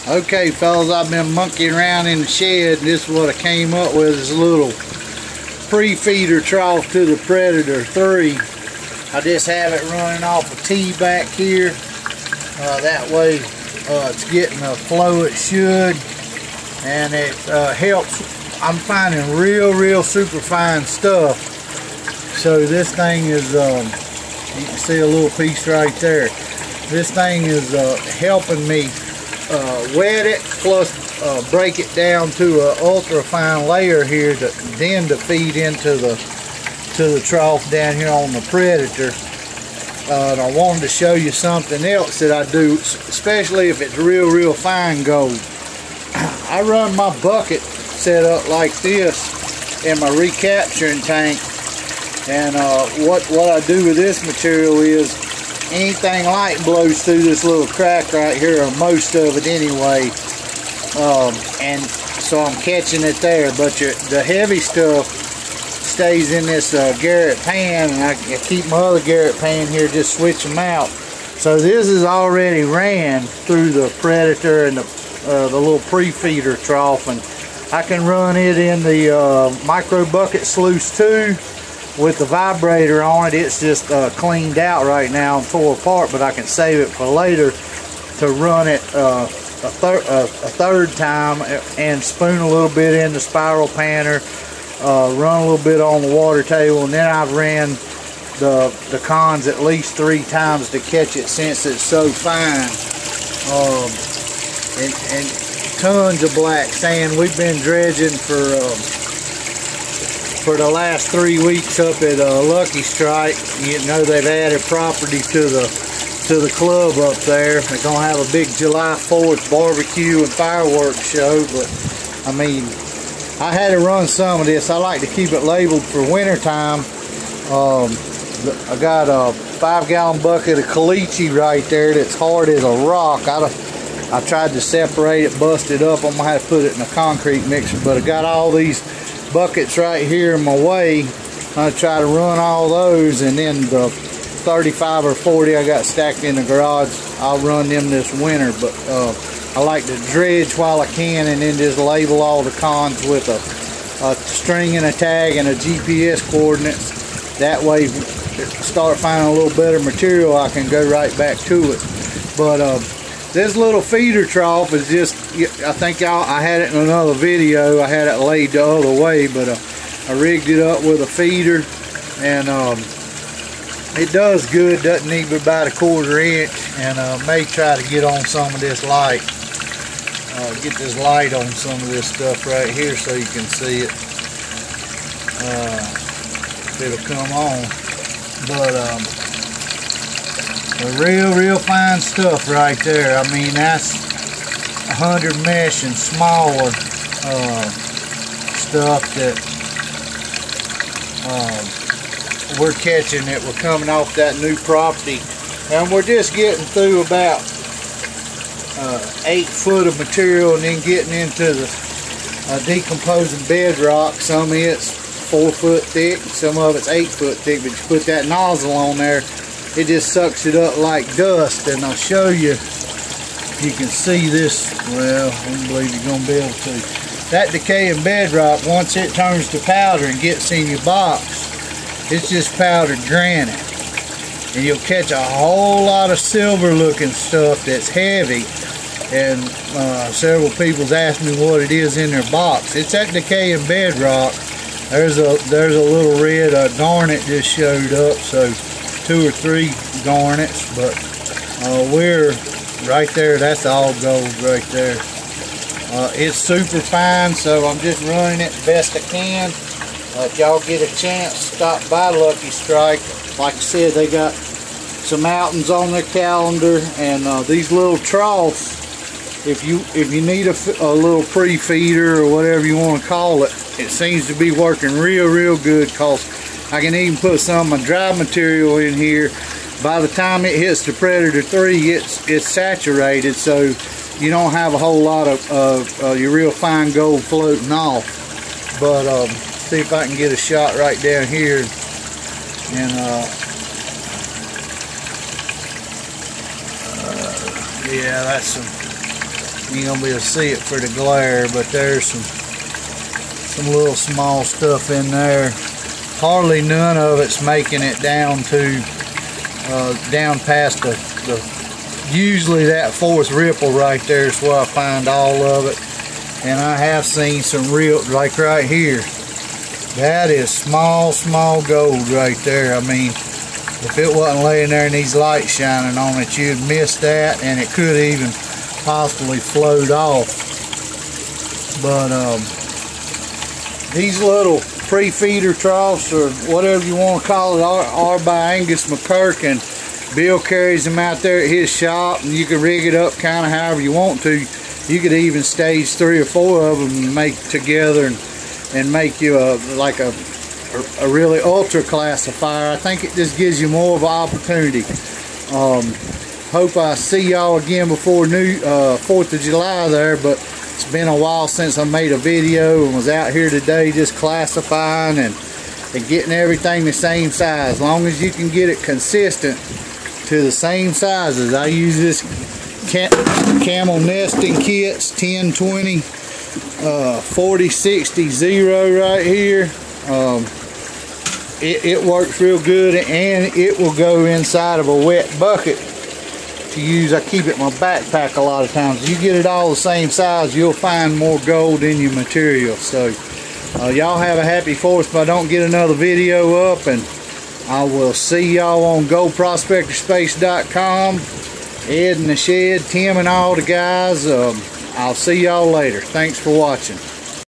Okay, fellas, I've been monkeying around in the shed, and this is what I came up with, is a little pre-feeder trough to the Predator 3. I just have it running off a tee back here. That way it's getting the flow it should, and it helps. I'm finding real super fine stuff. So this thing is, you can see a little piece right there. This thing is helping me wet it, plus break it down to an ultra fine layer here to feed into the trough down here on the Predator. And I wanted to show you something else that I do, especially if it's real fine gold. I run my bucket set up like this in my recapturing tank, and what I do with this material is anything light blows through this little crack right here, or most of it anyway, and so I'm catching it there. But the heavy stuff stays in this Garrett pan, and I keep my other Garrett pan here, just switch them out. So this is already ran through the Predator and the little pre-feeder trough, and I can run it in the micro bucket sluice too. With the vibrator on it, it's just cleaned out right now and tore apart, but I can save it for later to run it a third time and spoon a little bit in the spiral panner, run a little bit on the water table, and then I've ran the cons at least 3 times to catch it, since it's so fine. And tons of black sand. We've been dredging for the last 3 weeks up at Lucky Strike. You know, they've added property to the club up there. They're gonna have a big July 4th barbecue and fireworks show. But I mean, I had to run some of this. I like to keep it labeled for winter time. I got a 5-gallon bucket of caliche right there that's hard as a rock. I tried to separate it, bust it up. I'm gonna have to put it in a concrete mixer, but I got all these buckets right here in my way. I try to run all those, and then the 35 or 40 I got stacked in the garage, I'll run them this winter. But I like to dredge while I can, and then just label all the cons with a string and a tag and a GPS coordinates. That way, start finding a little better material, I can go right back to it. But this little feeder trough is just, I think I had it in another video. I had it laid the other way, but I rigged it up with a feeder, and it does good. Doesn't need but about a 1/4 inch, and may try to get on some of this light. Get this light on some of this stuff right here so you can see it. If it'll come on. But real fine stuff right there. I mean, that's 100 mesh and smaller stuff that we're catching, that we're coming off that new property, and we're just getting through about 8 foot of material, and then getting into the decomposing bedrock. Some of it's 4 foot thick, some of it's 8 foot thick, but you put that nozzle on there, it just sucks it up like dust. And I'll show you, you can see this, well, I don't believe you're going to be able to. That decaying bedrock, once it turns to powder and gets in your box, it's just powdered granite. And you'll catch a whole lot of silver looking stuff that's heavy. And several people's asked me what it is in their box. It's that decaying bedrock. There's a little red garnet just showed up, so 2 or 3 garnets, but we're right there. That's all gold right there. It's super fine, so I'm just running it the best I can. If y'all get a chance, stop by Lucky Strike. Like I said, they got some outings on their calendar, and these little troughs, if you need a little pre-feeder or whatever you want to call it, it seems to be working real good, because I can even put some of my dry material in here. By the time it hits the Predator 3, it's saturated, so you don't have a whole lot of your real fine gold floating off. But see if I can get a shot right down here, and yeah, that's some You ain't gonna be able to see it for the glare, but there's some little small stuff in there. Hardly none of it's making it down to down past the usually that fourth ripple right there is where I find all of it. And I have seen some real, like right here, that is small gold right there. I mean, if it wasn't laying there and these lights shining on it, you'd miss that, and it could even possibly float off. But these little pre-feeder troughs, or whatever you want to call it, are by Angus McKirk. Bill carries them out there at his shop, and you can rig it up kind of however you want to. You could even stage 3 or 4 of them and make together and make you a really ultra classifier. I think it just gives you more of an opportunity. Hope I see y'all again before 4th of July there, but it's been a while since I made a video and was out here today just classifying and getting everything the same size. As long as you can get it consistent to the same sizes. I use this Camel nesting kits, 10, 20, 40, 60, 0 right here. It works real good, and it will go inside of a wet bucket to use. I keep it in my backpack a lot of times. If you get it all the same size, you'll find more gold in your material. So y'all have a happy 4th if I don't get another video up, and I will see y'all on goldprospectorspace.com. Ed and the Shed, Tim and all the guys. I'll see y'all later. Thanks for watching.